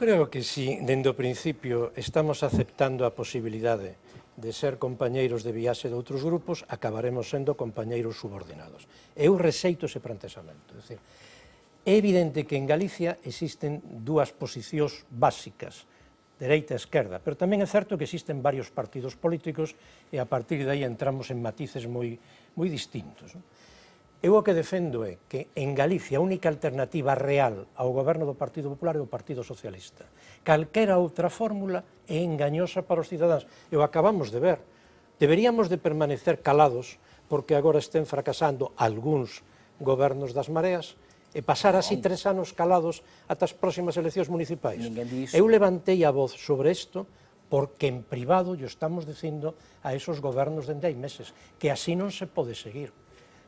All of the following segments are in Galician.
creo que si, dende o principio, estamos aceptando a posibilidade de ser compañeiros de viaxe de outros grupos, acabaremos sendo compañeiros subordinados. Eu rexeito ese planteamento. É dicir, é evidente que en Galicia existen dúas posicións básicas, dereita e esquerda, pero tamén é certo que existen varios partidos políticos e a partir de aí entramos en matices moi distintos. Eu o que defendo é que en Galicia a única alternativa real ao goberno do Partido Popular é o Partido Socialista. Calquera outra fórmula é engañosa para os cidadáns. E o acabamos de ver. Deberíamos de permanecer calados porque agora estén fracasando algúns gobernos das mareas e pasar así 3 anos calados ata as próximas eleccións municipais. Eu levantei a voz sobre isto porque en privado yo estamos dicindo a esos gobernos dende hai meses que así non se pode seguir,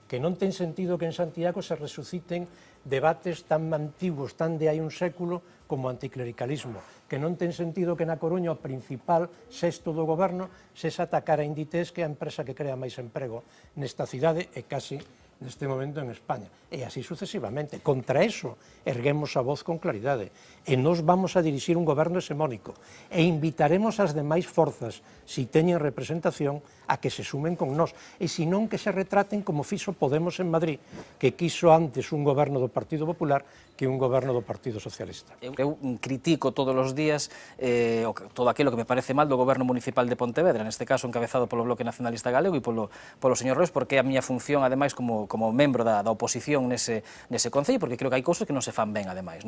que non ten sentido que en Santiago se resuciten debates tan antigos, tan de hai un século, como o anticlericalismo, que non ten sentido que na Coruña o principal sexto do goberno sexa atacar a Inditex, que é a empresa que crea máis emprego nesta cidade e casi neste momento en España, e así sucesivamente. Contra eso erguemos a voz con claridade, e nos vamos a dirixir un goberno hexemónico, e invitaremos as demais forzas, si teñen representación, a que se sumen con nós, e se non que se retraten como fixo Podemos en Madrid, que quiso antes un goberno do Partido Popular que un goberno do Partido Socialista. Eu critico todos os días todo aquilo que me parece mal do goberno municipal de Pontevedra, neste caso encabezado polo Bloque Nacionalista Galego e polo señor Reus, porque é a miña función, ademais, como membro da oposición nese concello, porque creo que hai cousas que non se fan ben, ademais.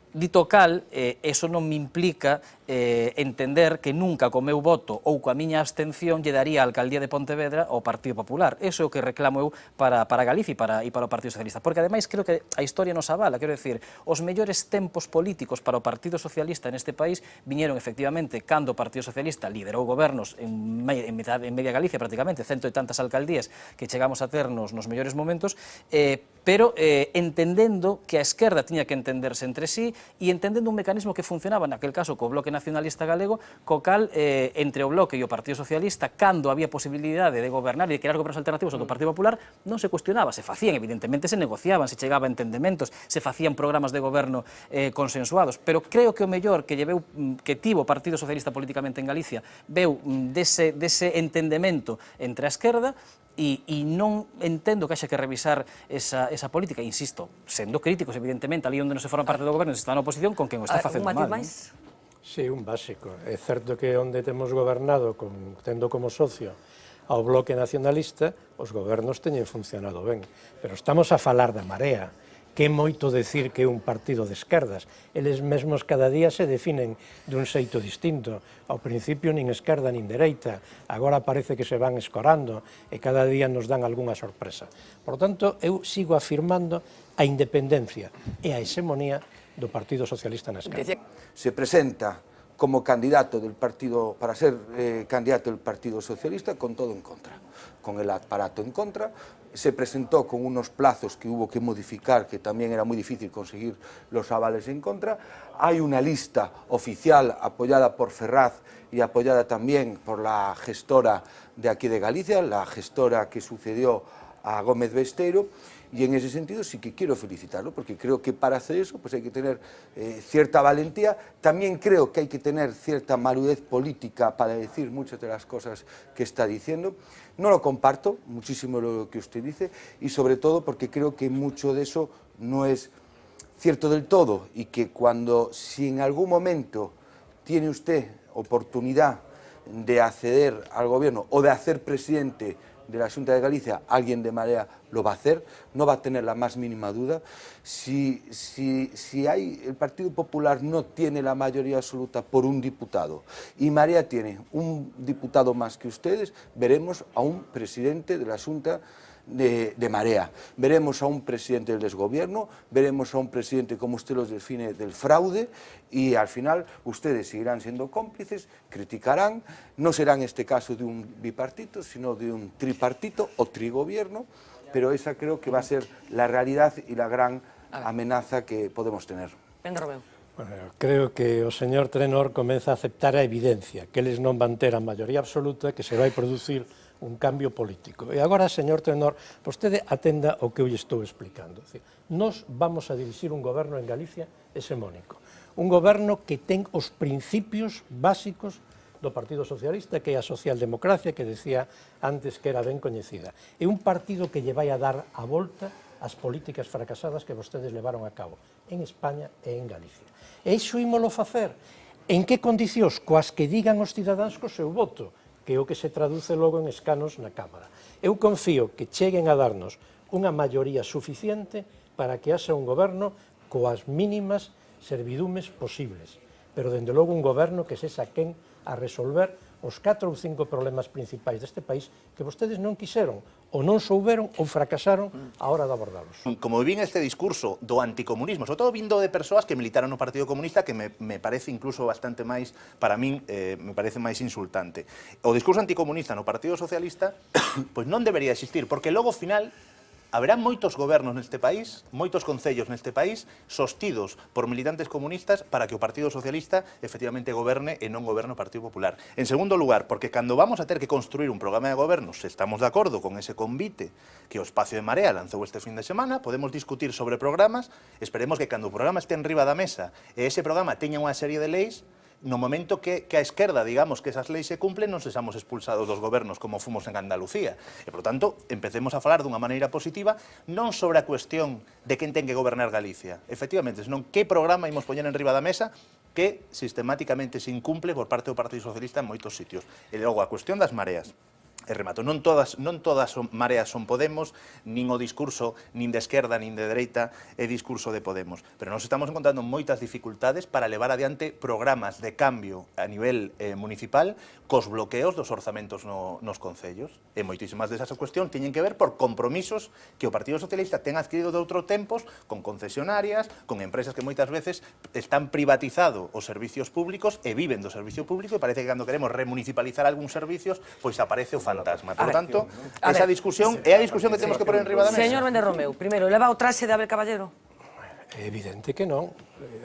Dito cal, eso non me implica entender que nunca co meu voto ou coa miña abstención lle daría a alcaldía de Pontevedra ao Partido Popular. Eso é o que reclamo eu para Galicia e para o Partido Socialista, porque ademais creo que a historia nos avala, quero decir, os mellores tempos políticos para o Partido Socialista neste país viñeron efectivamente cando o Partido Socialista liderou gobernos en media Galicia prácticamente, 100 e tantas alcaldías que chegamos a ter nos mellores momentos, pero entendendo que a esquerda tiña que entenderse entre sí e entendendo un mecanismo que funcionaba naquel caso co Bloque Nacionalista Galego, co cal entre o Bloque e o Partido Socialista, cando había posibilidade de gobernar e de crear gobernos alternativos ao do Partido Popular, non se cuestionaba, se facían, evidentemente se negociaban, se chegaba a entendementos, se facían programas de goberno consensuados, pero creo que o mellor que tivo o Partido Socialista políticamente en Galicia veu dese entendemento entre a esquerda e non entendo que haxa que revisar esa política, insisto, sendo críticos, evidentemente, ali onde non se forma parte do goberno, se está na oposición, con quen o está facendo mal. Sí, un básico. É certo que onde temos gobernado, tendo como socio ao Bloque Nacionalista, os gobernos teñen funcionado ben, pero estamos a falar da Marea, que é moito decir que é un partido de esquerdas. Eles mesmos cada día se definen dun xeito distinto. Ao principio nin esquerda nin dereita, agora parece que se van escorando e cada día nos dan algunha sorpresa. Por tanto, eu sigo afirmando a independencia e a hexemonía do Partido Socialista na esquerda. Se presenta como candidato del partido, para ser candidato del Partido Socialista, con todo en contra, con el aparato en contra. Se presentó con unos plazos que hubo que modificar, que también era muy difícil conseguir los avales en contra. Hay una lista oficial apoyada por Ferraz y apoyada también por la gestora de aquí de Galicia, la gestora que sucedió a Gómez Besteiro, y en ese sentido sí que quiero felicitarlo, porque creo que para hacer eso pues hay que tener cierta valentía. También creo que hay que tener cierta madurez política para decir muchas de las cosas que está diciendo. No lo comparto muchísimo lo que usted dice, y sobre todo porque creo que mucho de eso no es cierto del todo, y que si en algún momento tiene usted oportunidad de acceder al gobierno o de hacer presidente de la Xunta de Galicia, alguien de Marea lo va a hacer, no va a tener la más mínima duda. Si el Partido Popular no tiene la mayoría absoluta por un diputado y Marea tiene un diputado más que ustedes, veremos a un presidente de la Xunta de Marea. Veremos a un presidente del desgobierno, veremos a un presidente, como usted los define, del fraude, y al final ustedes seguirán siendo cómplices, criticarán, no será en este caso de un bipartito, sino de un tripartito o trigobierno, pero esa creo que va a ser la realidad y la gran amenaza que podemos tener. Venga, Romeu. Bueno, creo que o señor Trenor comeza a aceptar a evidencia, que eles non van ter a maioría absoluta, que se vai producir un cambio político. E agora, señor Trenor, vostede atenda o que eu lle estou explicando. Nós vamos a dirixir un goberno en Galicia hexemónico. Un goberno que ten os principios básicos do Partido Socialista, que é a socialdemocracia, que decía antes que era ben coñecida. É un partido que lle vai a dar a volta ás políticas fracasadas que vostedes levaron a cabo en España e en Galicia. E iso ímolo facer. En que condicións? Coas que digan os cidadáns co seu voto, que é o que se traduce logo en escanos na Cámara. Eu confío que cheguen a darnos unha maioría suficiente para que haxa un goberno coas mínimas servidumes posibles, pero dende logo un goberno que se saquen a resolver os 4 ou 5 problemas principais deste país que vostedes non quixeron, ou non souberon, ou fracasaron a hora de abordalos. Como vin este discurso do anticomunismo, sobre todo vindo de persoas que militaron no Partido Comunista, que me parece incluso bastante máis, para min, me parece máis insultante. O discurso anticomunista no Partido Socialista, pois non debería existir, porque logo, ao final, haberá moitos gobernos neste país, moitos concellos neste país, sostidos por militantes comunistas para que o Partido Socialista efectivamente goberne e non goberne o Partido Popular. En segundo lugar, porque cando vamos a ter que construir un programa de goberno, se estamos de acordo con ese convite que o Espacio de Marea lanzou este fin de semana, podemos discutir sobre programas, esperemos que cando o programa este en riba da mesa e ese programa teña unha serie de leis, no momento que a esquerda, digamos, que esas leis se cumplen, non sexamos expulsados dos gobernos como fomos en Andalucía. E, por tanto, empecemos a falar dunha maneira positiva, non sobre a cuestión de quen ten que gobernar Galicia, efectivamente, senón que programa imos poñer en riba da mesa que sistemáticamente se incumple por parte do Partido Socialista en moitos sitios. E logo, a cuestión das mareas. E remato, non todas son mareas son Podemos, nin o discurso nin de esquerda nin de dereita é discurso de Podemos, pero nos estamos encontrando moitas dificultades para levar adiante programas de cambio a nivel municipal cos bloqueos dos orzamentos nos concellos. E moitísimas desas cuestións teñen que ver por compromisos que o Partido Socialista ten adquirido de outros tempos con concesionarias, con empresas que moitas veces están privatizado os servicios públicos e viven do servicio público, e parece que cando queremos remunicipalizar algúns servicios, pois aparece o fantasma. Por tanto, esa discusión é a discusión que temos que poner en riba da mesa. Señor Méndez Romeu, primeiro, leva o traxe de Abel Caballero? É evidente que non.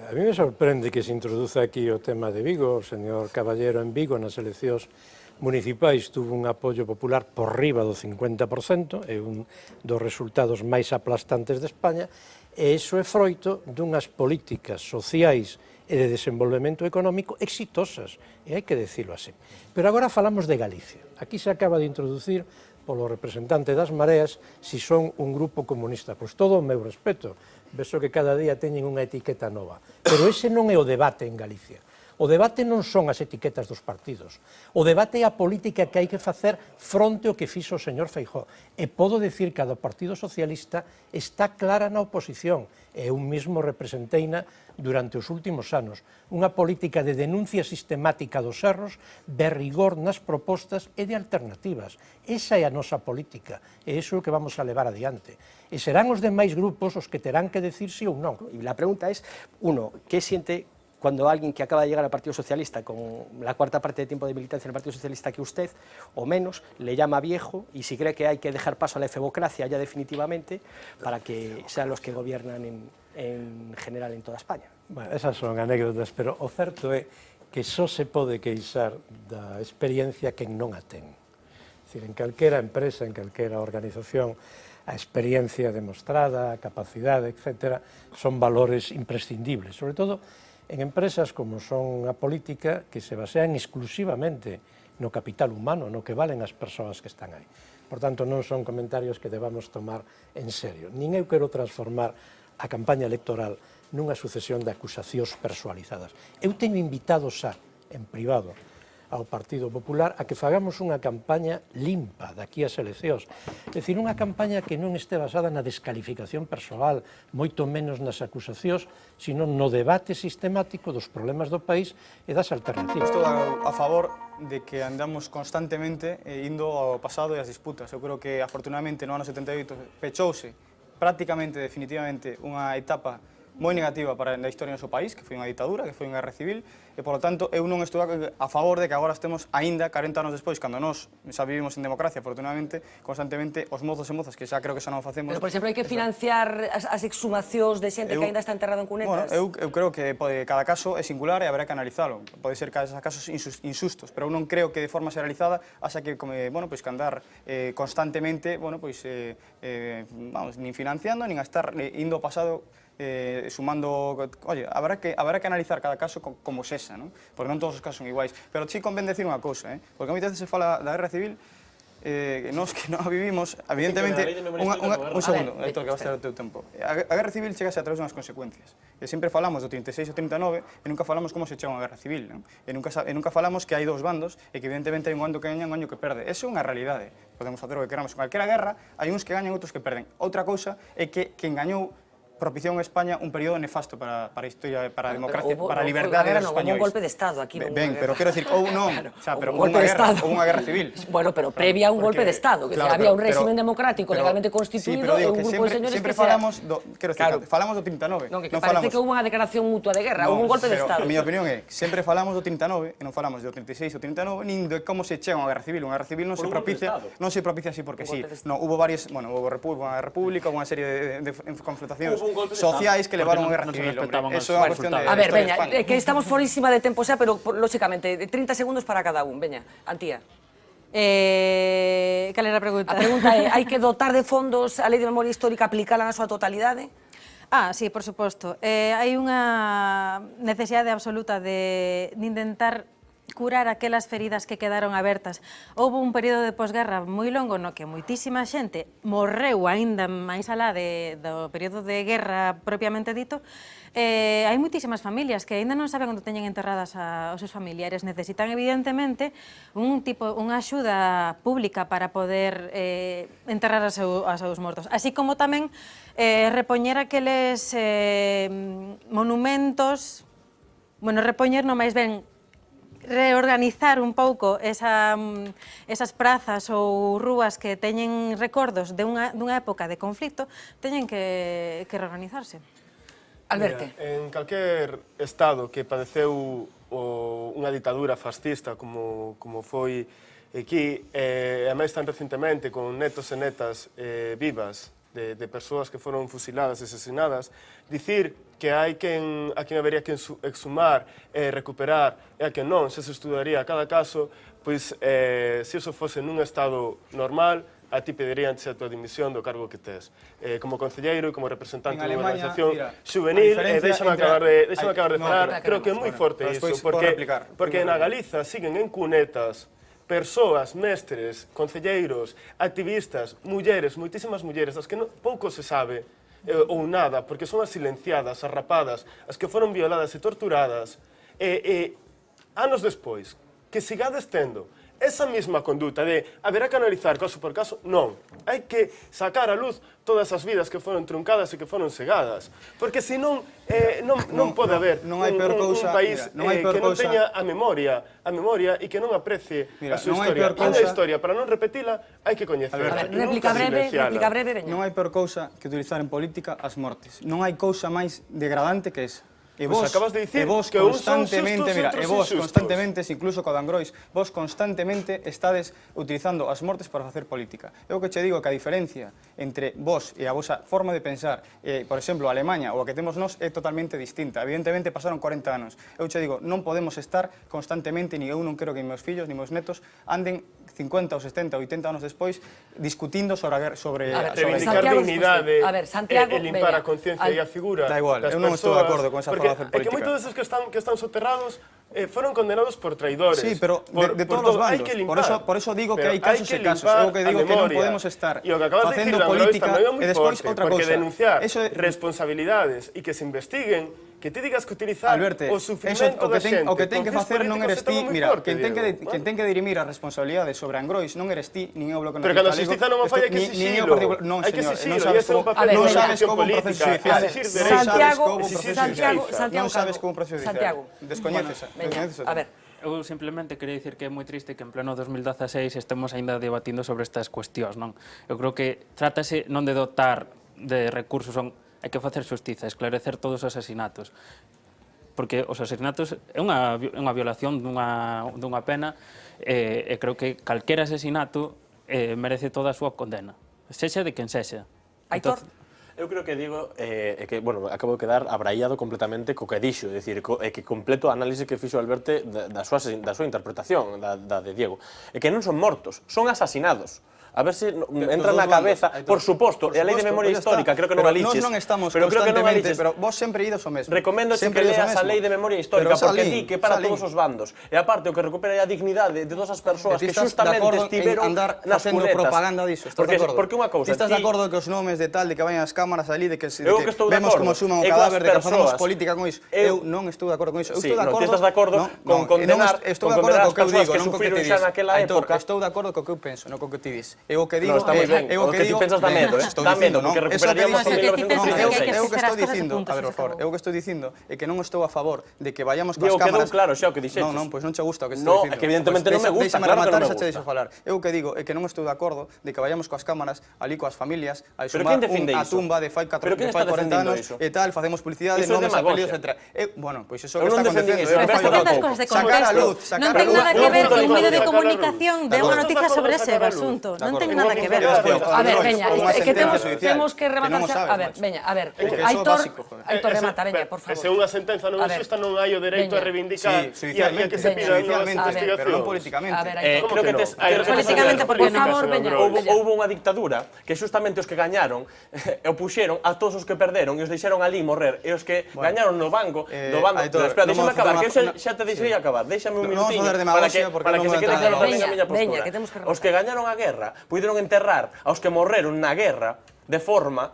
A mí me sorprende que se introduza aquí o tema de Vigo. O señor Caballero en Vigo nas eleccións municipais tuvo un apoio popular por riba do 50%, é un dos resultados máis aplastantes de España, e iso é froito dunhas políticas sociais e de desenvolvemento económico exitosas, e hai que decirlo así. Pero agora falamos de Galicia. Aquí se acaba de introducir polo representante das Mareas si son un grupo comunista. Pois todo o meu respeto, vexo que cada día teñen unha etiqueta nova. Pero ese non é o debate en Galicia. O debate non son as etiquetas dos partidos. O debate é a política que hai que facer fronte ao que fixo o señor Feijóo. E podo dicir que a do Partido Socialista está clara na oposición. E eu mesmo representeina durante os últimos anos unha política de denuncia sistemática dos erros, de rigor nas propostas e de alternativas. Esa é a nosa política, e iso é o que vamos a levar adiante. E serán os demais grupos os que terán que decir sí ou non. Y la pregunta es, uno, ¿qué siente cuando alguien que acaba de llegar al Partido Socialista con la cuarta parte de tiempo de militancia en el Partido Socialista que usted, o menos, le llama viejo, y si cree que hay que dejar paso a la efebocracia ya definitivamente para que sean los que gobiernan en general en toda España? Bueno, esas son anécdotas, pero o certo é que só se pode queixar da experiencia quen non a ten. É dicir, en calquera empresa, en calquera organización, a experiencia demostrada, a capacidade, etc., son valores imprescindibles, sobre todo en empresas como son a política, que se basean exclusivamente no capital humano, no que valen as persoas que están aí. Por tanto, non son comentarios que debamos tomar en serio. Nin eu quero transformar a campaña electoral nunha sucesión de acusacións persoalizadas. Eu teño invitado xa, en privado, ao Partido Popular a que fagamos unha campaña limpa daqui ás eleccións. É dicir, unha campaña que non este basada na descalificación persoal, moito menos nas acusacións, sino no debate sistemático dos problemas do país e das alternativas. Estou a favor de que andamos constantemente indo ao pasado e ás disputas. Eu creo que, afortunadamente, no ano 78 pechouse prácticamente, definitivamente, unha etapa moi negativa para a historia do noso país, que foi unha ditadura, que foi unha guerra civil, e, polo tanto, eu non estou a favor de que agora estemos aínda 40 anos despois, cando nós xa vivimos en democracia, afortunadamente, constantemente os mozos e mozas, que xa creo que xa non o facemos. Pero, por exemplo, hai que financiar as exhumacións de xente que aínda está enterrada en cunetas? Bueno, eu creo que cada caso é singular e haberá que analizalo. Pode ser casos insustos, pero eu non creo que de forma generalizada haxa que, bueno, pois, que andar constantemente, bueno, pois, vamos, nin financiando, nin a estar indo ao pasado sumando, oye, habrá que analizar cada caso como sexa, non? Porque non todos os casos son iguais. Pero sí convén decir unha cousa, porque a moitas veces se fala da guerra civil, nós que non a vivimos, evidentemente, un segundo, Héctor, que vas a ter o teu tempo. A guerra civil chegase a través dunhas consecuencias. E sempre falamos do 36 ou 39 e nunca falamos como se chega a unha guerra civil, non? E nunca falamos que hai dous bandos e que evidentemente hai un bando que gaña e un bando que perde. Eso é unha realidade. Podemos facer o que queramos. En calquera guerra hai uns que gañan e outros que perden. Outra cousa é que quen gañou propiciou en España un período nefasto para a historia, para a democracia, para a liberdade dos españois. Houve un golpe de Estado aquí. Ben, pero quero decir, ou non, pero un golpe de Estado. Ou unha guerra civil. Bueno, pero previa a un golpe de Estado, que había un régimen democrático legalmente constituído e un grupo de señores que falamos do, quero decir, falamos do 39. Non, que parece que houve unha declaración mutua de guerra, houve un golpe de Estado. A miña opinión é, sempre falamos do 39 e non falamos do 36 ou 39, nin de como se chega a unha guerra civil. Unha guerra civil non se propicia así porque sí. Non, hubo varias, bueno, hubo unha república, unha serie de confrontacións sociais que levaron a guerra civil, hombre. Eso é unha cuestión de... A ver, veña, que estamos forísima de tempo xa, pero, lóxicamente, 30 segundos para cada un. Veña, Antía. Cal era a pregunta? A pregunta é, hai que dotar de fondos a Lei de Memoria Histórica, aplicala na súa totalidade? Sí, por suposto. Hai unha necesidade absoluta de intentar curar aquelas feridas que quedaron abertas. Houve un período de posguerra moi longo no que moitísima xente morreu aínda máis alá do período de guerra propiamente dito. Hai moitísimas familias que aínda non saben onde teñen enterradas os seus familiares. Necesitan, evidentemente, unha axuda pública para poder enterrar aos seus mortos. Así como tamén repoñer aqueles monumentos, bueno, repoñer non máis ben reorganizar un pouco esas prazas ou rúas que teñen recordos dunha época de conflito, teñen que reorganizarse. Alberto. En calquer estado que padeceu unha ditadura fascista como foi aquí, e máis tan recentemente con netos e netas vivas de persoas que foron fusiladas e asesinadas, dicir que hai a quen habería que exhumar e recuperar e a quen non, se estudaría cada caso, pois se iso fose nun estado normal, a ti pediríanse a tua dimisión do cargo que tes. Como concelleiro e como representante de unha organización juvenil, deixame acabar de falar, creo que é moi forte iso, porque na Galiza siguen en cunetas persoas, mestres, concelleiros, activistas, mulleres, moitísimas mulleres, das que pouco se sabe, ou nada, porque son as silenciadas, as rapadas, as que foron violadas e torturadas, e anos despois, que sigades tendo esa mesma conduta de haberá que analizar caso por caso, non. Hai que sacar a luz todas as vidas que foron truncadas e que foron cegadas, porque senón non pode haber un país que non teña a memoria e que non aprecie a súa historia. A historia, para non repetila, hai que coñecerla. Réplica breve, veña. Non hai peor cousa que utilizar en política as mortes. Non hai cousa máis degradante que esa. E vos acabas de dicir que constantemente, constantemente, incluso co Dangrois, vos constantemente estades utilizando as mortes para facer política. Eu que che digo que a diferencia entre vos e a vosa forma de pensar, por exemplo, a Alemanha ou a que temos nós, é totalmente distinta. Evidentemente pasaron 40 anos. Eu che digo, non podemos estar constantemente, ni eu non quero que meus fillos, ni meus netos anden 50 ou 70 ou 80 anos despois discutindo sobre a reivindicar dignidade e limpar a conciencia e a figura das persoas. Da igual, eu non estou de acordo con esa forma de hacer política. É que moitos deses que están soterrados foron condenados por traidores. Sí, pero de todos os bandos. Por eso digo que hai casos e casos. Eu que digo que non podemos estar facendo política e despois outra cousa. Porque denunciar responsabilidades e que se investiguen, que ti digas que utilizar o sufrimento da xente. O que ten que facer non eres ti, mira, quen ten que dirimir a responsabilidade sobre Angrois non eres ti, nin é o Bloque Nacionalista Galego. Pero cando a xustiza non fai, hai que exixilo. Hai que exixilo, e ese é un papel non sabes como un proceso judicial. Non sabes como un proceso judicial. Descoñeces. A ver. Eu simplemente quería dicir que é moi triste que en pleno 2016 estemos aínda debatindo sobre estas cuestións, non? Eu creo que trátase non de dotar de recursos, hai que facer xustiza, esclarecer todos os asesinatos. porque os asesinatos é unha violación dunha pena, e creo que calquera asesinato merece toda a súa condena, sexa de quen sexa. Aitor? Eu creo que digo que, bueno, acabo de quedar abraiado completamente co que dixo, é dicir, que completo a análise que fixo Alberto da súa interpretación, da de Diego. É que non son mortos, son asasinados. A ver se entra na cabeza, por suposto, e a lei de memoria histórica, creo que non a liches. Pero nós non estamos constantemente, pero vos sempre idos o mesmo. Recomendo que leas a lei de memoria histórica, porque di que para todos os bandos. E aparte, o que recupera é a dignidade de todas as persoas que xustamente estiveron nas cunetas. Propaganda diso, estás de acordo? Porque unha cousa, estás de acordo que os nomes de tal, de que vayan as cámaras ali, de que vemos como suman o cadáver, de que facemos política con iso. Eu non estou de acordo con iso. Eu estou de acordo. Estás de acordo con condenar as persoas que sufriron xa naquela época. Estou de acordo co que eu penso, non co que ti dis. Eu o que digo o que ti pensas dá medo, dá medo, porque recuperaríamos en 1936. Eu que estou dicindo, a ver, por favor, eu que estou dicindo é que non estou a favor de que vayamos coas cámaras. Diego, quedou claro xa o que dixeches. Non, pois non che gusta o que estou dicindo. No, que evidentemente non me gusta, claro que non me gusta. Deixa falar. Eu que digo é que non estou de acordo de que vayamos coas cámaras ali coas familias a exhumar a tumba de fai 40 anos e tal, facemos publicidade, nomes, apelidos, etc. Bueno, pois iso que está acontecendo. Sacar a luz, non ten nada que ver con medio de comunicación de unha noticia sobre ese asunto. Non ten nada que ver. A ver, veña, é que temos que rematar. A ver, veña, a ver. Aitor remata, veña, por favor. Se unha sentenza non exista, non hai o dereito a reivindicar e a que se pida unha investigación. Pero non políticamente. Creo que políticamente, por favor, veña. Houve unha dictadura que justamente os que gañaron o puxeron a todos os que perderon e os deixaron ali morrer. E os que gañaron no banco, espera, deixame acabar, que xa te deixei acabar. Déxame un minutiño para que se quede claro tamén a miña postura. Os que gañaron a guerra puideron enterrar aos que morreron na guerra de forma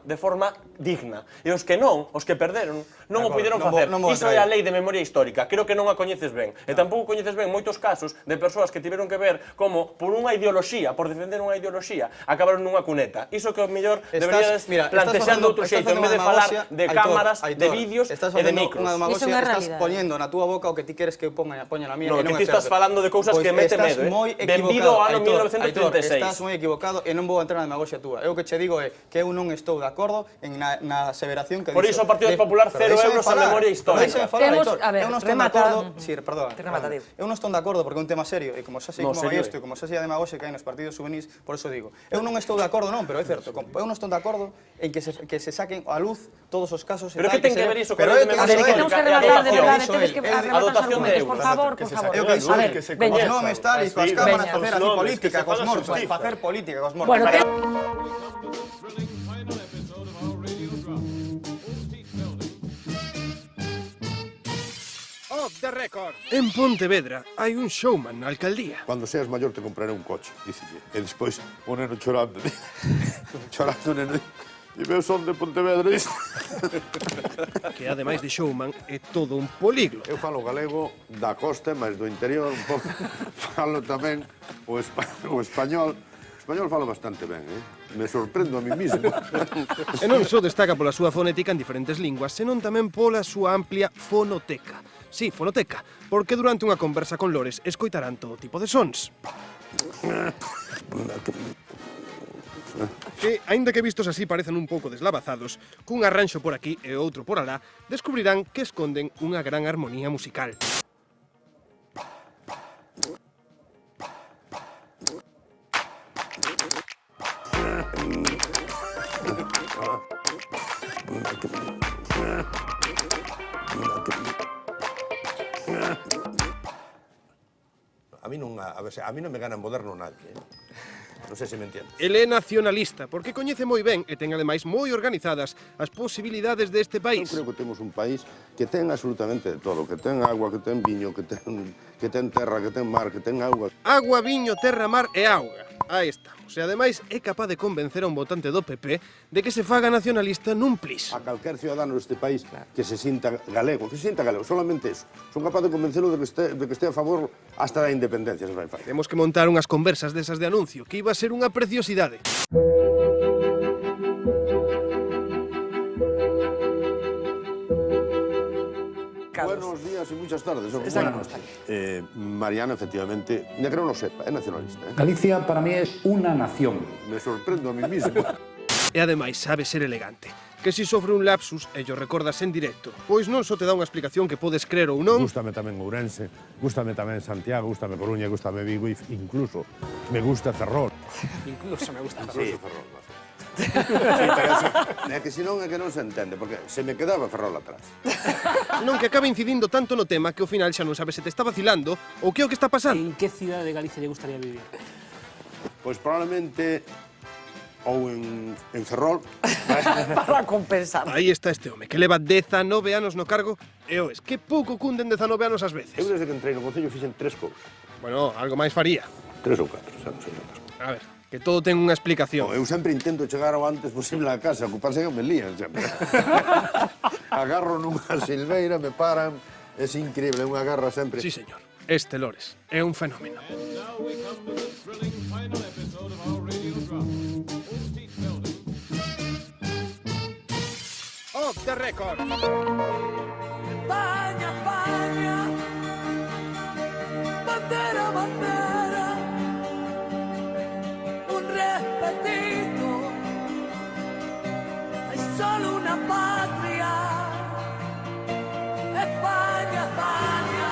digna. E os que non, os que perderon, non o puideron facer. Iso é a lei de memoria histórica. Creo que non a coñeces ben. E tampouco coñeces ben moitos casos de persoas que tiveron que ver como, por unha ideoloxía, por defender unha ideoloxía, acabaron nunha cuneta. Iso que o mellor deberíades plantexar de outro xeito, en vez de falar de cámaras, de vídeos e de micros. Estás poñendo na túa boca o que ti queres que poña na mía. Non, que ti estás falando de cousas que mete medo. Benvido ao ano 1936. Estás moi equivocado e non vou entrar na demagoxia túa. Eu que che digo é que eu non estou de acordo na aseveración que por iso o Partido Popular 0 euros a memoria histórica. Eu non estou de acordo. Eu non estou de acordo porque é un tema serio e como xa sei como vai isto e como xa sei a demagoxia que hai nos partidos juvenis, por eso digo. Eu non estou de acordo, non, pero é certo. Eu non estou de acordo en que se saquen a luz todos os casos e tal. Pero que ten que ver iso con a memoria histórica? A dotación de euros. Por favor. Eu que digo que se coñece. Os nomes tal e coas cámaras facer así política cos mortos. Facer política cos mortos. En Pontevedra hai un showman na alcaldía. Cuando seas mayor te compraré un coche, dícelle. E despois o neno chorando. Chorando o neno. E veo son de Pontevedra. Que ademais de showman é todo un políglota. Eu falo galego da costa, mas do interior un pouco. Falo tamén o español. O español falo bastante ben, Me sorprendo a mí mismo. E non só destaca pola súa fonética en diferentes linguas, senón tamén pola súa amplia fonoteca. Sí, fonoteca, porque durante unha conversa con Lores escoitarán todo tipo de sons. Que, aínda que vistos así parecen un pouco deslavazados, cun arranxo por aquí e outro por alá, descubrirán que esconden unha gran armonía musical. A mí non me gana en moderno nadie. Non sei se me entiendes. Ele é nacionalista, porque coñece moi ben e ten ademais moi organizadas as posibilidades deste país. Eu creo que temos un país que ten absolutamente de todo, que ten agua, que ten viño, que ten terra, que ten mar, que ten auga. Agua, viño, terra, mar e auga. Aí estamos. E ademais é capaz de convencer a un votante do PP de que se faga nacionalista nun plis. A calquer ciudadano deste país que se sinta galego, solamente eso. Son capaz de convencelo de que este a favor hasta da independencia, se vai facer. Temos que montar unhas conversas desas de anuncio, que iba a ser unha preciosidade. Buenos días y muchas tardes. Buenas noches. Mariano, efectivamente, ya que no lo sepa, es nacionalista. Galicia para mí es una nación. Me sorprendo a mí mismo. E ademais sabe ser elegante. que si sofre un lapsus, ello recordas en directo, pois non só te dá unha explicación que podes crer ou non. Gústame tamén Ourense, gústame tamén Santiago, gústame Coruña, gústame Vigo e incluso me gusta Ferrol. Incluso me gusta Ferrol. Sí, Ferrol, sí, pero é que senón é que non se entende, porque se me quedaba Ferrol atrás. Non que acaba incidindo tanto no tema que ao final xa non sabes se te está vacilando ou que é o que está pasando. En que cidade de Galicia lle gustaría vivir? Pois probablemente ou en Ferrol. Para compensar. Aí está este home, que leva 19 anos no cargo e oes, que pouco cunden 19 anos ás veces. Eu desde que entrei no Concello fixen 3 cousas. Bueno, algo máis faría. 3 ou 4, xa non sei ondas. A ver, que todo ten unha explicación. Eu sempre intento chegar o antes posible á casa, ocuparse que me lían sempre. Agarro nunha silveira, me paran, é increíble, unha garra sempre. Sí, señor. Este Lores é un fenómeno. Off the record. España, España, bandera, bandera, un respetito, hay solo una patria, España, España,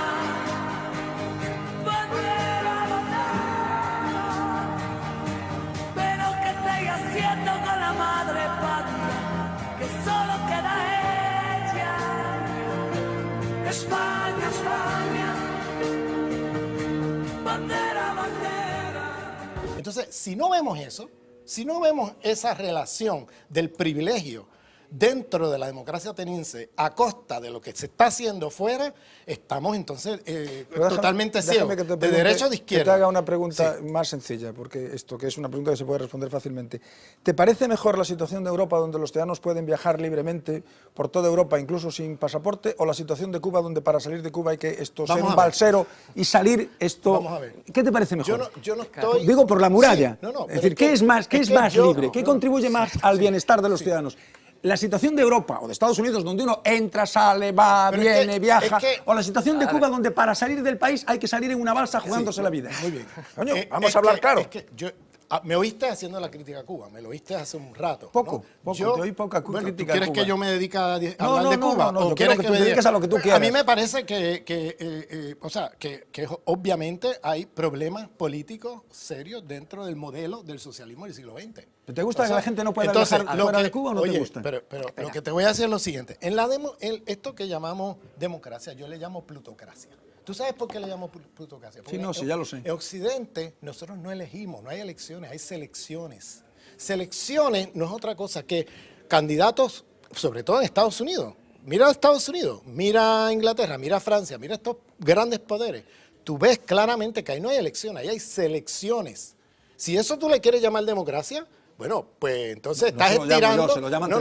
bandera, bandera, pero ¿qué estáis haciendo con la madre patria? Que solo queda ella, España, España, bandera, bandera. Entonces, si no vemos eso, si no vemos esa relación del privilegio dentro de la democracia ateniense a costa de lo que se está haciendo fuera, estamos entonces totalmente ciegos, de derecha o de izquierda. Que te haga una pregunta más sencilla, porque esto que es una pregunta que se puede responder fácilmente. ¿Te parece mejor la situación de Europa donde los ciudadanos pueden viajar libremente por toda Europa, incluso sin pasaporte, o la situación de Cuba donde para salir de Cuba hay que ser un balsero y salir esto? Vamos a ver. ¿Qué te parece mejor? Yo no estoy... Digo por la muralla. Sí, no, es decir, ¿qué es más libre? ¿Qué contribuye más al bienestar de los ciudadanos? La situación de Europa o de Estados Unidos, donde uno entra, sale, va, viene, viaja, o la situación de Cuba, donde para salir del país hay que salir en una balsa jugándose la vida. Muy bien. Coño, vamos a hablar claro. Me oíste haciendo la crítica a Cuba, me lo oíste hace un rato. Poco, te oí poca crítica a Cuba. ¿Quieres que yo me dedique a hablar de Cuba? No, yo quiero que tú te dediques a lo que tú quieras. A mí me parece que obviamente hay problemas políticos serios dentro del modelo del socialismo del siglo XX. ¿Te gusta que la gente no pueda viajar fuera de Cuba o no te gusta? Pero lo que te voy a decir es lo siguiente. Esto que llamamos democracia, yo le llamo plutocracia. ¿Tú sabes por qué le llamo plutocracia? Porque sí, ya lo sé. En Occidente nosotros no elegimos, no hay elecciones, hay selecciones. Selecciones no es otra cosa que candidatos, sobre todo en Estados Unidos. Mira a Estados Unidos, mira a Inglaterra, mira a Francia, mira a estos grandes poderes. Tú ves claramente que ahí no hay elecciones, ahí hay selecciones. Si eso tú le quieres llamar democracia, bueno, pues entonces estás estirando...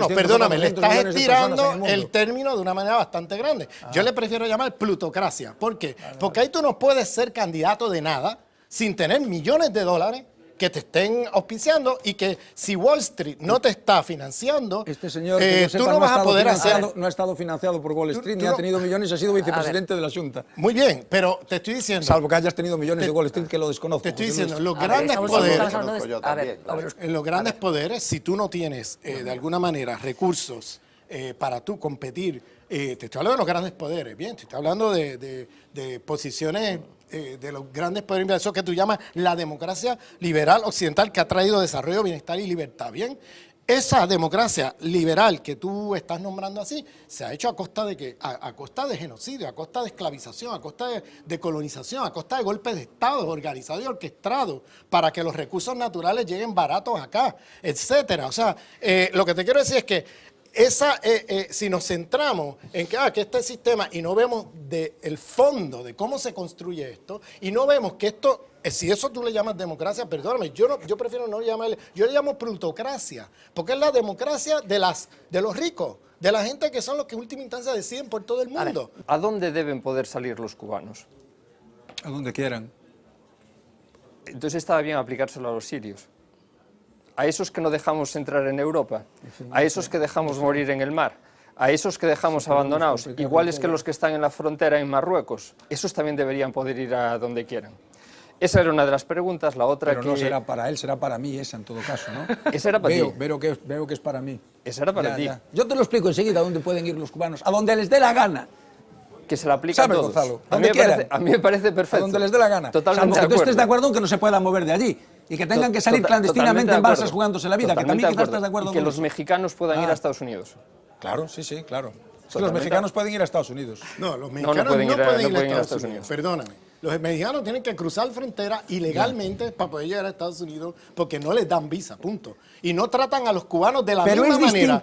Perdóname, le estás estirando el término de una manera bastante grande. Yo le prefiero llamar plutocracia. ¿Por qué? Porque ahí tú no puedes ser candidato de nada sin tener millones de dólares que te estén auspiciando y que si Wall Street no te está financiando, este señor, tú no vas a poder hacer... No ha estado financiado por Wall Street, ni ha tenido millones, ha sido vicepresidente de la Junta. Muy bien, pero te estoy diciendo... Salvo que hayas tenido millones de Wall Street, que lo desconozco. Te estoy diciendo, los grandes poderes... En los grandes poderes, si tú no tienes, de alguna manera, recursos para tú competir, te estoy hablando de los grandes poderes, bien, te estoy hablando de posiciones... de los grandes poderes, eso que tú llamas la democracia liberal occidental que ha traído desarrollo, bienestar y libertad. Bien, esa democracia liberal que tú estás nombrando así se ha hecho a costa de ¿qué? A costa de genocidio, a costa de esclavización, a costa de colonización, a costa de golpes de Estado organizados y orquestados para que los recursos naturales lleguen baratos acá, etcétera. O sea, lo que te quiero decir es que si nos centramos en que este sistema y no vemos el fondo de cómo se construye esto y no vemos que esto, si eso tú le llamas democracia, perdóname, yo prefiero no llamarle, yo le llamo plutocracia, porque es la democracia de los ricos, de la gente que son los que en última instancia deciden por todo el mundo. ¿A dónde deben poder salir los cubanos? A donde quieran. Entonces estaba bien aplicárselo a los sirios. A esos que no dejamos entrar en Europa, a esos que dejamos morir en el mar, a esos que dejamos abandonados, iguales que los que están en la frontera en Marruecos, esos también deberían poder ir a donde quieran. Esa era una de las preguntas, la otra Pero que... no será para él, será para mí esa en todo caso, ¿no? Esa era para ti. Veo que es para mí. Esa era para ti. Ya. Yo te lo explico enseguida a dónde pueden ir los cubanos, a donde les dé la gana. Que se la aplica a todos. Gonzalo? A mí me parece perfecto. A donde les dé la gana. Totalmente Salvo que tú estés de acuerdo en que no se puedan mover de allí y que tengan que salir clandestinamente en balsas jugándose la vida, que también quizás estás de acuerdo con eso. Y que los eso. mexicanos puedan ir a Estados Unidos. Claro, sí, claro. Es que los mexicanos pueden ir a Estados Unidos. No, los mexicanos no pueden ir a Estados Unidos. Perdóname. Los mexicanos tienen que cruzar frontera ilegalmente para poder llegar a Estados Unidos porque no les dan visa, punto. Y no tratan a los cubanos de la misma manera.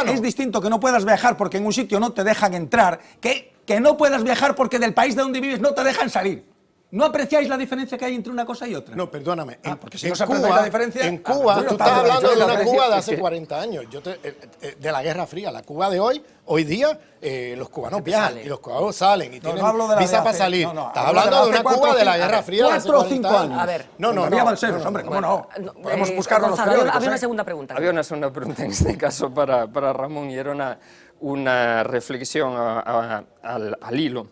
Es distinto que no puedas viajar porque en un sitio no te dejan entrar, que no puedas viajar porque del país de donde vives no te dejan salir. ¿No apreciáis la diferencia que hay entre una cosa y otra? No, perdóname. Porque si no se aprecia la diferencia... En Cuba, tú estás hablando de una Cuba de hace 40 años, de la Guerra Fría. La Cuba de hoy día, los cubanos viajan y los cubanos salen y tienen visa para salir. Estás hablando de una Cuba de la Guerra Fría de hace 40 años. A ver. No. Había balseros, hombre, ¿cómo no? Podemos buscarlo en los periódicos. Había una segunda pregunta. Había una segunda pregunta en este caso para Ramón y era una reflexión al hilo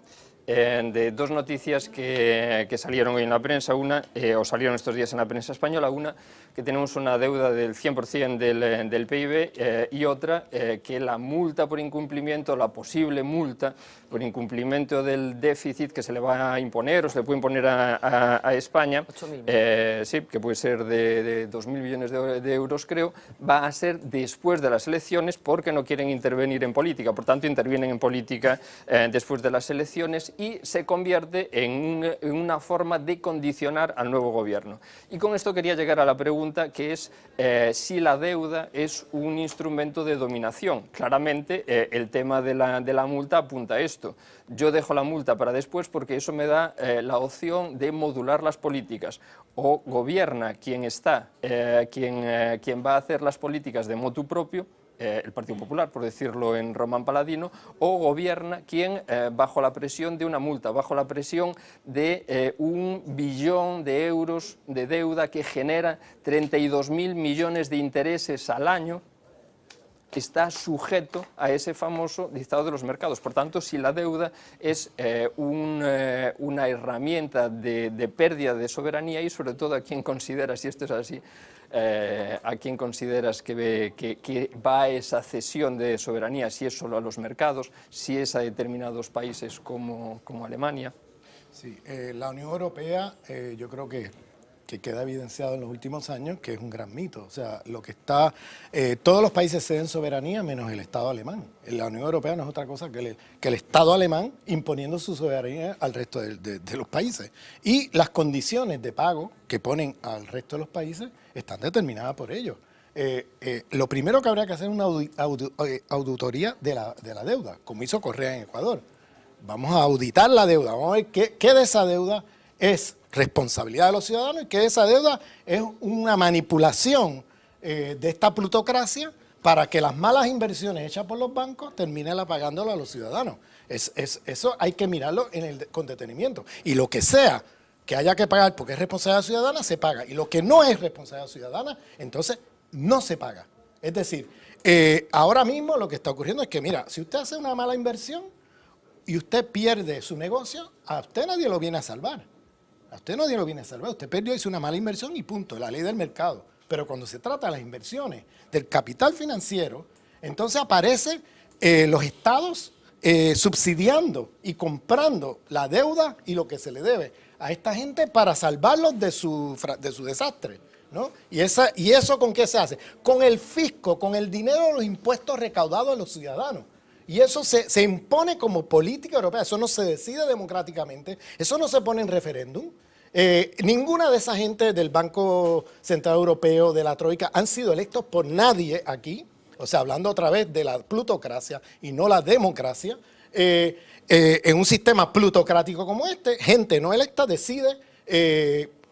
de dos noticias que salieron hoy en la prensa, o salieron estos días en la prensa española, una que tenemos una deuda del 100% del PIB y otra que la multa por incumplimiento, la posible multa por incumplimiento del déficit que se le va a imponer o se le puede imponer a España, sí, que puede ser de 2.000 millones de euros creo, va a ser después de las elecciones porque no quieren intervenir en política, por tanto intervienen en política después de las elecciones y se convierte en una forma de condicionar al nuevo gobierno. Y con esto quería llegar a la pregunta que es si la deuda es un instrumento de dominación. Claramente el tema de la multa apunta a esto. Yo dejo la multa para después porque eso me da la opción de modular las políticas. O gobierna quien está, quien va a hacer las políticas de motu propio, el Partido Popular, por decirlo en Román Paladino, o gobierna quien, bajo la presión de una multa, bajo la presión de 1 billón de euros de deuda que genera 32.000 millones de intereses al año, está sujeto a ese famoso dictado de los mercados. Por tanto, si la deuda es una herramienta de pérdida de soberanía y sobre todo a quien considera, si esto es así, a quién consideras que va esa cesión de soberanía, si es solo a los mercados, si es a determinados países como Alemania. Sí, la Unión Europea yo creo que queda evidenciado en los últimos años que es un gran mito. O sea, lo que está, todos los países ceden soberanía menos el Estado alemán. La Unión Europea no es otra cosa que el Estado alemán imponiendo su soberanía al resto de los países. Y las condiciones de pago que ponen al resto de los países están determinadas por ellos. Lo primero que habría que hacer es una auditoría de la deuda, como hizo Correa en Ecuador. Vamos a auditar la deuda, vamos a ver qué de esa deuda es responsabilidad de los ciudadanos y que esa deuda es una manipulación de esta plutocracia para que las malas inversiones hechas por los bancos terminen pagándolo a los ciudadanos. Eso hay que mirarlo con detenimiento. Y lo que sea que haya que pagar porque es responsabilidad ciudadana, se paga. Y lo que no es responsabilidad ciudadana, entonces no se paga. Es decir, ahora mismo lo que está ocurriendo es que, mira, si usted hace una mala inversión y usted pierde su negocio, a usted nadie lo viene a salvar. A usted nadie lo viene a salvar. Usted perdió, hizo una mala inversión y punto, la ley del mercado. Pero cuando se trata de las inversiones del capital financiero, entonces aparecen los estados subsidiando y comprando la deuda y lo que se le debe a esta gente para salvarlos de su desastre, ¿no? ¿Y eso con qué se hace? Con el fisco, con el dinero de los impuestos recaudados de los ciudadanos. Y eso se impone como política europea, eso no se decide democráticamente, eso no se pone en referéndum. Ninguna de esa gente del Banco Central Europeo, de la Troika, han sido electos por nadie aquí, o sea, hablando otra vez de la plutocracia y no la democracia. En un sistema plutocrático como este, gente no electa decide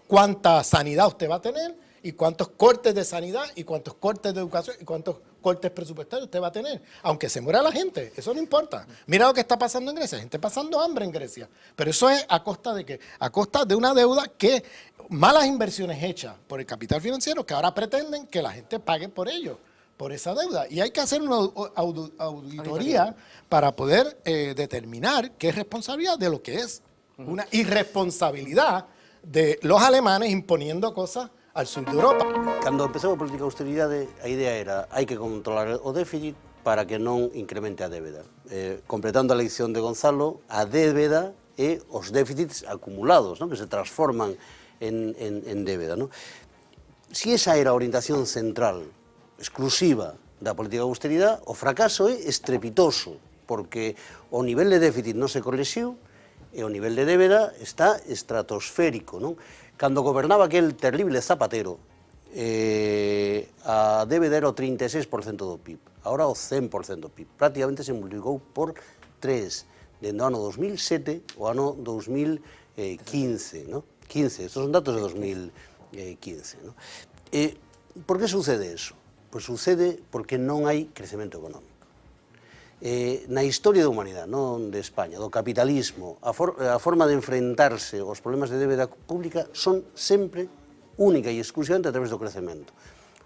cuánta sanidad usted va a tener y cuántos cortes de sanidad y cuántos cortes de educación y cuántos cortes presupuestarios usted va a tener, aunque se muera la gente, eso no importa. Mira lo que está pasando en Grecia, gente pasando hambre en Grecia, pero eso es a costa de ¿qué? A costa de una deuda que, malas inversiones hechas por el capital financiero que ahora pretenden que la gente pague por ello, por esa deuda. Y hay que hacer una auditoría para poder determinar qué es responsabilidad de lo que es una irresponsabilidad de los alemanes imponiendo cosas al sur de Europa. Cando empezou a política de austeridade, a idea era hai que controlar o déficit para que non incremente a débeda. Completando a lección de Gonzalo, a débeda e os déficits acumulados, que se transforman en débeda. Si esa era a orientación central, exclusiva da política de austeridade, o fracaso é estrepitoso, porque o nivel de déficit non se corrixiu e o nivel de débeda está estratosférico. Cando gobernaba aquel terrible Zapatero, a débeda era o 36% do PIB, agora o 100% do PIB. Prácticamente se multiplicou por 3, dende o ano 2007 ao ano 2015. 15, estos son datos de 2015. Por que sucede eso? Pois sucede porque non hai crecemento económico. Na historia da humanidade, non de España, do capitalismo, a forma de enfrentarse aos problemas de débeda pública son sempre única e exclusivamente a través do crecemento.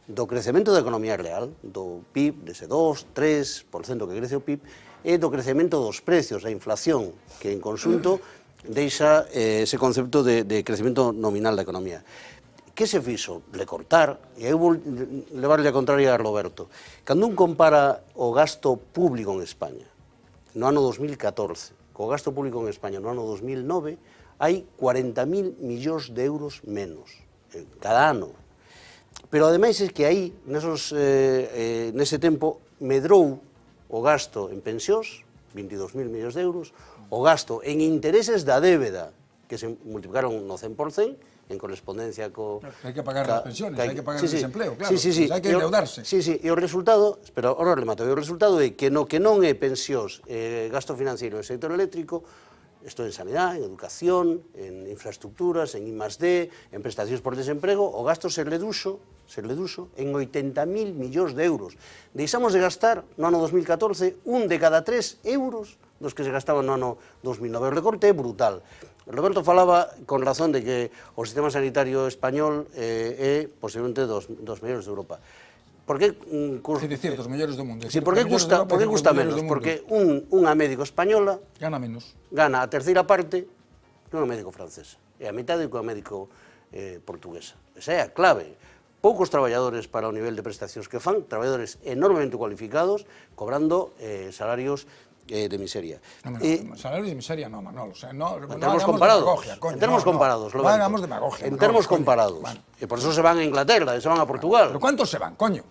Do crecemento da economía real, do PIB, dese 2-3% que crece o PIB, e do crecemento dos precios, a inflación, que en conxunto deixa ese concepto de crecemento nominal da economía. Que se fixo? Recortar, e eu vou levarle a contraria a Roberto. Cando un compara o gasto público en España no ano 2014 co gasto público en España no ano 2009, hai 40.000 millóns de euros menos cada ano. Pero ademais é que aí, nese tempo, medrou o gasto en pensións, 22.000 millóns de euros, o gasto en intereses da débeda, que se multiplicaron no 100%, en correspondencia co... Hai que pagar as pensiones, hai que pagar o desempleo, claro, hai que endeudarse. E o resultado, pero ahora remato, o resultado é que no que non é pensións, gasto financiero no sector eléctrico, isto en sanidade, en educación, en infraestructuras, en I+D, en prestacións por desemprego, o gasto se reduxo en 80.000 millóns de euros. Deixamos de gastar no ano 2014 un de cada 3 euros dos que se gastaban no ano 2009. O recorte é brutal. Roberto falaba con razón de que o sistema sanitario español é posiblemente dos mellores de Europa. Por que é dicir, dos mellores do mundo. Sí, por que custa menos? Porque unha médico española gana menos. Gana a terceira parte que unha médico francesa. E a metade que unha médico portuguesa. Esa é a clave. Poucos traballadores para o nivel de prestacións que fan, traballadores enormemente cualificados, cobrando salarios de miseria. Salarios de miseria non, Manolo. En termos comparados. Non hagamos demagogia. En termos comparados. E por eso se van a Inglaterra, se van a Portugal. Pero ¿cuántos se van, coño?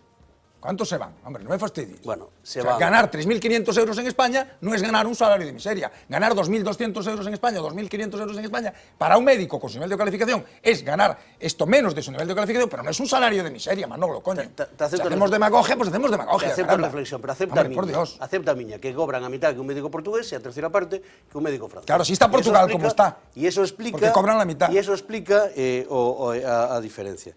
¿Cuántos se van? Hombre, no me fastidies. Bueno, ganar 3.500 euros en España no es ganar un salario de miseria. Ganar 2.200 euros en España, 2.500 euros en España, para un médico con su nivel de calificación, es ganar esto menos de su nivel de calificación, pero no es un salario de miseria, Manolo, coño. Si hacemos demagogia, pues hacemos demagogia. Acepta a reflexión, pero acepta a miña, que cobran a mitad que un médico portugués e a terceira parte que un médico francés. Claro, si está Portugal como está. E eso explica... Porque cobran la mitad. E eso explica a diferencia.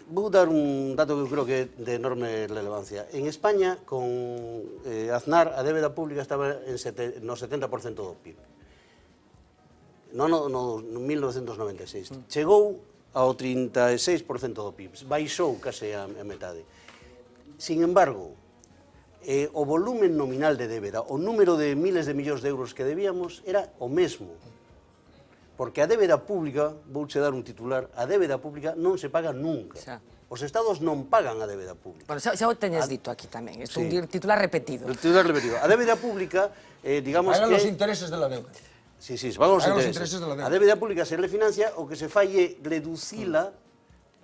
Vou dar un dato que eu creo que é de enorme relevancia. En España, con Aznar, a débeda pública estaba no 70% do PIB. No 1996. Chegou ao 36% do PIB. Baixou case a metade. Sin embargo, o volumen nominal de débeda, o número de miles de millóns de euros que debíamos, era o mesmo. Porque a débeda pública, vouche dar un titular, a débeda pública non se paga nunca. Os estados non pagan a débeda pública. Bueno, xa o teñes dito aquí tamén, é un titular repetido. A débeda pública, digamos que... Pagan los intereses de la deuda. Sí, se pagan os intereses de la deuda. A débeda pública se refinancia, o que se fai é reducila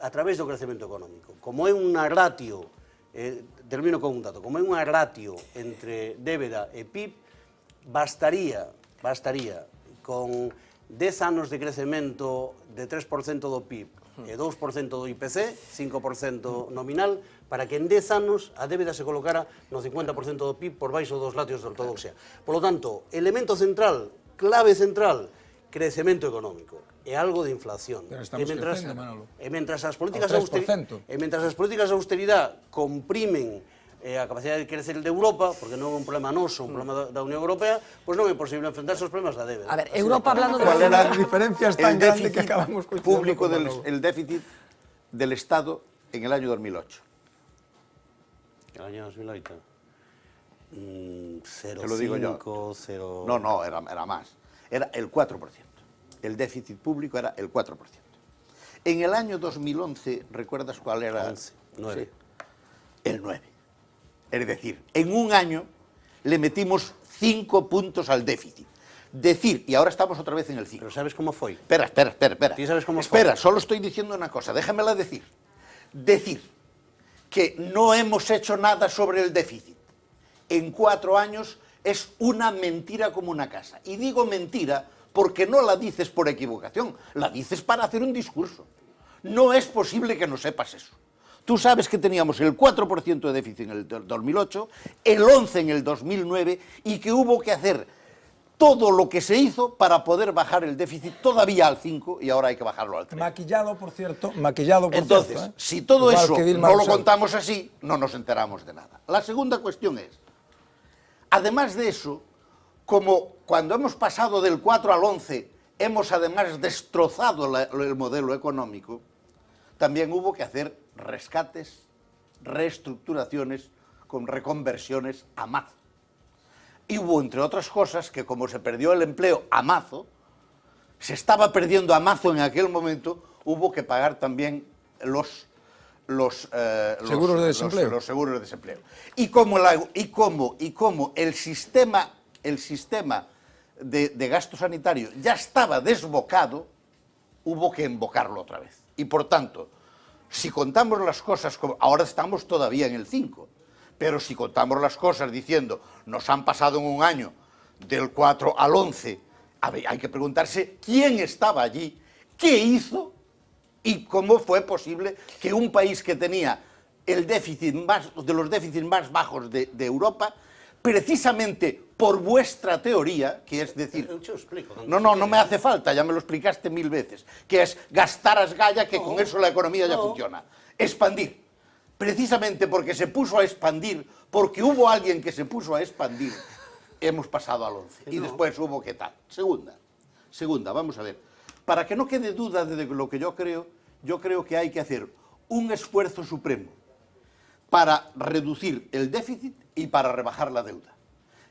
a través do crecemento económico. Como é unha ratio, termino con un dato, como é unha ratio entre débeda e PIB, bastaría con 10 anos de crecemento de 3% do PIB e 2% do IPC, 5% nominal, para que en 10 anos a débeda se colocara no 50% do PIB por baixo dos latios de ortodoxia. Por lo tanto, elemento central, clave central, crecemento económico e algo de inflación. Pero estamos crecendo, Manolo. E mentras as políticas de austeridade comprimen a capacidade de crecer de Europa, porque non é un problema noso, un problema da Unión Europea, pois non é posible enfrentarse aos problemas da débeda. A ver, Europa hablando de... ¿Cuál era la diferencia tan grande que acabamos coincidiendo público el déficit del Estado en el año 2008? El año 2008? 0,5, 0... No, era más. Era el 4%. el déficit público era el 4%. En el año 2011, ¿recuerdas cuál era? 11, 9. Sí, el 9. Es decir, en un año le metimos 5 puntos al déficit. Decir, y ahora estamos otra vez en el 5. Pero ¿sabes cómo fue? Espera. ¿Tú sabes cómo fue? Espera, solo estoy diciendo una cosa, déjamela decir. Decir que no hemos hecho nada sobre el déficit en 4 años es una mentira como una casa. Y digo mentira porque no la dices por equivocación, la dices para hacer un discurso. No es posible que no sepas eso. Tú sabes que teníamos el 4% de déficit en el 2008, el 11% en el 2009 y que hubo que hacer todo lo que se hizo para poder bajar el déficit todavía al 5 y ahora hay que bajarlo al 3. Maquillado, por cierto. Entonces, si todo eso no lo contamos así, no nos enteramos de nada. La segunda cuestión es, además de eso, como cuando hemos pasado del 4 al 11, hemos además destrozado el modelo económico, también hubo que hacer rescates, reestructuraciones con reconversiones a mazo. Y hubo, entre otras cosas, que como se perdió el empleo a mazo, se estaba perdiendo a mazo en aquel momento, hubo que pagar también los seguros de desempleo. Los seguros de desempleo. Y como el sistema de gasto sanitario ya estaba desbocado, hubo que embocarlo otra vez. Y por tanto, si contamos las cosas, ahora estamos todavía en el 5, pero si contamos las cosas diciendo, nos han pasado en un año del 4 al 11, hay que preguntarse quién estaba allí, qué hizo y cómo fue posible que un país que tenía el déficit de los déficits más bajos de Europa, precisamente por vuestra teoría, que es decir... No me hace falta, ya me lo explicaste 1000 veces, que es gastar a esgalla, que con eso la economía ya funciona. Expandir. Precisamente porque se puso a expandir, porque hubo alguien que se puso a expandir, hemos pasado al 11. Y después hubo que tal. Segunda, vamos a ver. Para que no quede duda de lo que yo creo que hay que hacer un esfuerzo supremo para reducir el déficit y para rebajar la deuda.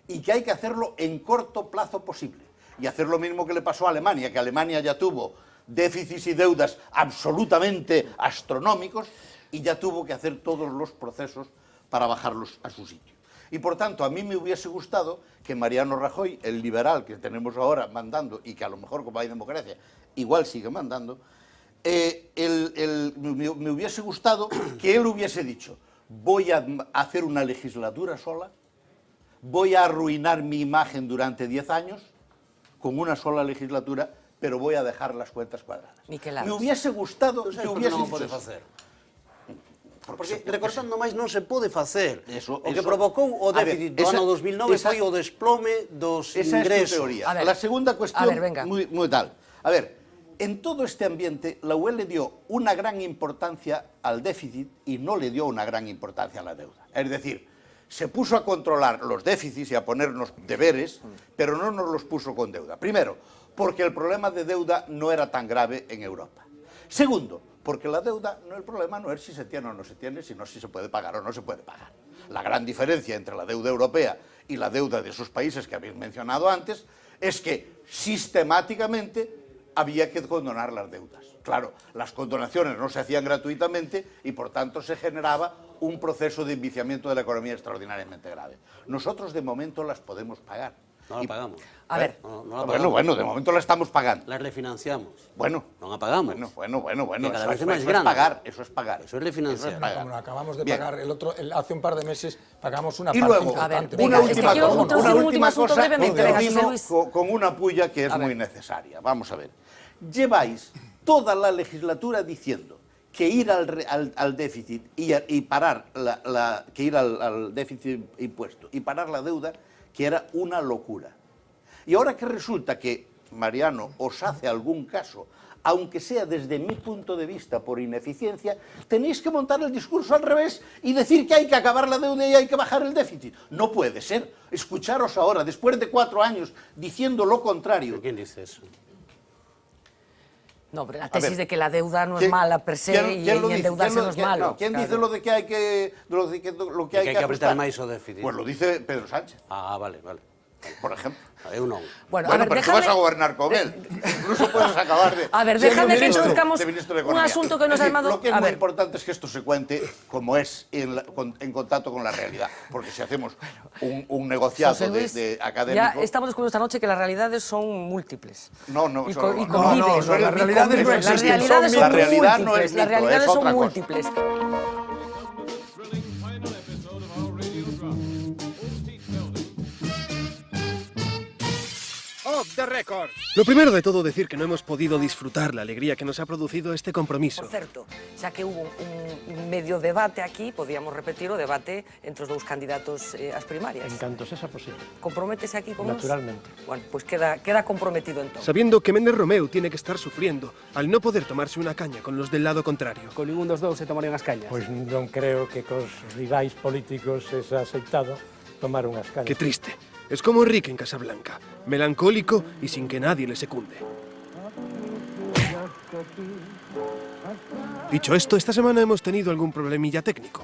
Y que hay que hacerlo en corto plazo posible. Y hacer lo mismo que le pasó a Alemania, que Alemania ya tuvo déficits y deudas absolutamente astronómicos y ya tuvo que hacer todos los procesos para bajarlos a su sitio. Y por tanto, a mí me hubiese gustado que Mariano Rajoy, el liberal que tenemos ahora mandando, y que a lo mejor como hay democracia, igual sigue mandando, me hubiese gustado que él hubiese dicho, voy a hacer una legislatura sola, voy a arruinar mi imagen durante 10 años, con una sola legislatura, pero voy a dejar las cuentas cuadradas. Me hubiese gustado que hubiese dicho eso. Porque recortando máis non se pode facer. O que provocou o déficit do ano 2009 foi o desplome dos ingresos. Esa es tu teoría. La segunda cuestión, muy tal. A ver, en todo este ambiente, la UE le dio una gran importancia al déficit y no le dio una gran importancia a la deuda. Es decir, se puso a controlar los déficits y a ponernos deberes, pero no nos los puso con deuda. Primero, porque el problema de deuda no era tan grave en Europa. Segundo, porque la deuda, el problema no es si se tiene o no se tiene, sino si se puede pagar o no se puede pagar. La gran diferencia entre la deuda europea y la deuda de esos países que habéis mencionado antes es que sistemáticamente había que condonar las deudas. Claro, las condonaciones no se hacían gratuitamente y por tanto se generaba un proceso de enviciamiento de la economía extraordinariamente grave. Nosotros de momento las podemos pagar. No la pagamos. A ver. Bueno, de momento la estamos pagando. Las refinanciamos. Bueno. Non a pagamos. Bueno. Cada vez é máis Eso grande. es pagar. Eso es refinanciar. Como acabamos de pagar hace un par de meses, pagamos una y parte luego, importante. una última cosa, brevemente, termino con una puya que es muy necesaria. Vamos a ver. Lleváis toda la legislatura diciendo que ir al déficit y parar que ir al déficit impuesto y parar la deuda, que era una locura. Y ahora que resulta que Mariano os hace algún caso, aunque sea desde mi punto de vista por ineficiencia, tenéis que montar el discurso al revés y decir que hay que acabar la deuda y hay que bajar el déficit. No puede ser. Escucharos ahora, después de 4 años, diciendo lo contrario. ¿Quién dice eso? No, pero la tesis de que la deuda no es mala per se y endeudarse no es malo. ¿Quién dice lo de que hay que apretar máis o déficit? Pues lo dice Pedro Sánchez. Ah, vale. por ejemplo. Eu non. Bueno, Pero tú vas a gobernar con él. Incluso puedes acabar de... A ver, déjame que introduzcamos de un asunto que nos ha llamado... Lo que es muy importante es que esto se cuente como es en contacto con la realidad. Porque si hacemos un negociado de académico... Ya estamos descubriendo esta noche que las realidades son múltiples. No, y conviven. las realidades no existen. La realidad no es las realidades son múltiples. Off the record. Lo primero de todo, decir que no hemos podido disfrutar la alegría que nos ha producido este compromiso. Por certo, xa que hubo un medio debate aquí, podíamos repetir o debate entre os dous candidatos ás primarias. En canto sexa posible. Comprométese aquí con Naturalmente. Bueno, pues queda comprometido entón. Sabiendo que Méndez Romeu tiene que estar sufriendo al no poder tomarse una caña con los del lado contrario. Con ningún dos dous se tomarían as cañas. Pois non creo que cos rivais políticos sexa aceitado tomar unhas cañas. Qué triste. Es como Enrique en Casablanca, melancólico y sin que nadie le secunde. Dicho esto, esta semana hemos tenido algún problemilla técnico.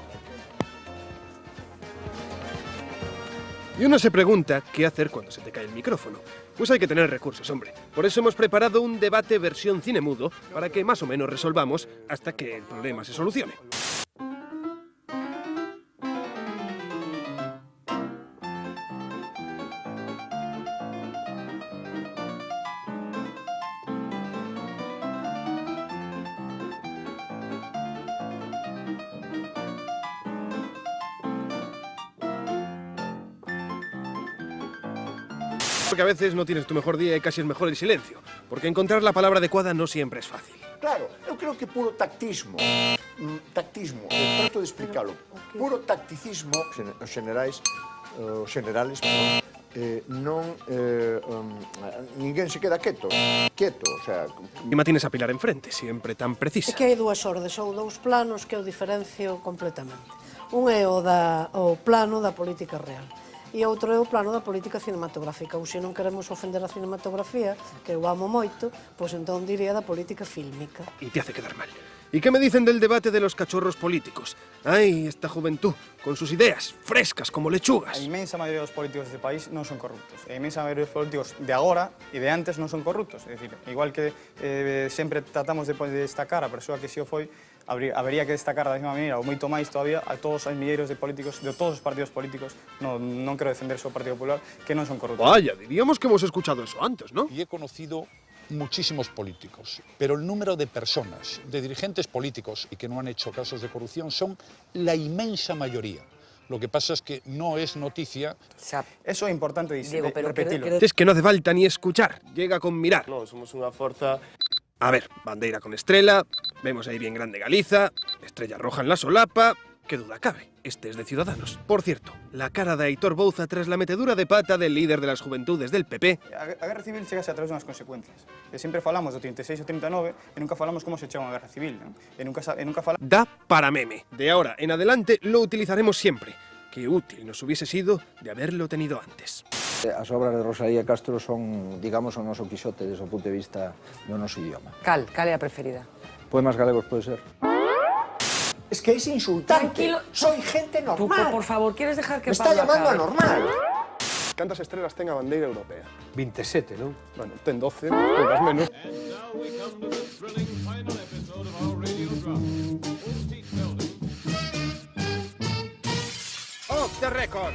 Y uno se pregunta qué hacer cuando se te cae el micrófono. Pues hay que tener recursos, hombre. Por eso hemos preparado un debate versión cine mudo para que más o menos resolvamos hasta que el problema se solucione. Porque a veces no tienes tu mejor día y casi es mejor el silencio, porque encontrar la palabra adecuada no siempre es fácil. Claro, eu creo que puro tactismo, trato de explicarlo, puro tacticismo, os generales, ninguén se queda quieto, o sea... Y tienes a Pilar enfrente, siempre tan precisa. É que hai dúas ordes ou dous planos que eu diferencio completamente. Un é o plano da política real. E outro é o plano da política cinematográfica. Ou se non queremos ofender a cinematografía, que eu amo moito, pois entón diría da política fílmica. Y te hace quedar mal. ¿Y qué me dicen del debate de los cachorros políticos? ¡Ay, esta juventud, con sus ideas, frescas como lechugas! A inmensa maioría dos políticos deste país non son corruptos. A inmensa maioría dos políticos de agora e de antes non son corruptos. É dicir, igual que sempre tratamos de destacar a persoa que si o foi, habería que destacar da mesma maneira, ou moito máis todavía, a todos os milleiros de políticos, de todos os partidos políticos, non quero defender só o Partido Popular, que non son corruptos. Vaya, diríamos que hemos escuchado eso antes, ¿no? Y he conocido muchísimos políticos, pero el número de personas, de dirigentes políticos y que no han hecho casos de corrupción son la inmensa mayoría. Lo que pasa es que no es noticia. Eso es importante repetirlo. Es que no hace falta ni escuchar, llega con mirar. No, somos una fuerza... A ver, bandeira con estrella, vemos ahí bien grande Galiza, estrella roja en la solapa, qué duda cabe, este es de Ciudadanos. Por cierto, la cara de Aitor Bouza tras la metedura de pata del líder de las juventudes del PP. A guerra civil chegase a través de unhas consecuencias. Sempre falamos do 36 ou 39 e nunca falamos como se chega unha guerra civil. Non? E nunca falamos... Da para meme. De ahora en adelante lo utilizaremos siempre. Qué útil nos hubiese sido de haberlo tenido antes. As obras de Rosalía Castro son, digamos, o noso Quixote desde o punto de vista do noso idioma. Cal é a preferida? Poemas galegos pode ser. Es que es insultante. Tranquilo. Soy gente normal. Tú, por favor, ¿quieres dejar que me está llamando anormal? Cantas estrelas ten a bandeira europea? 27, non? Bueno, ten 12, poucas menos. Off the record.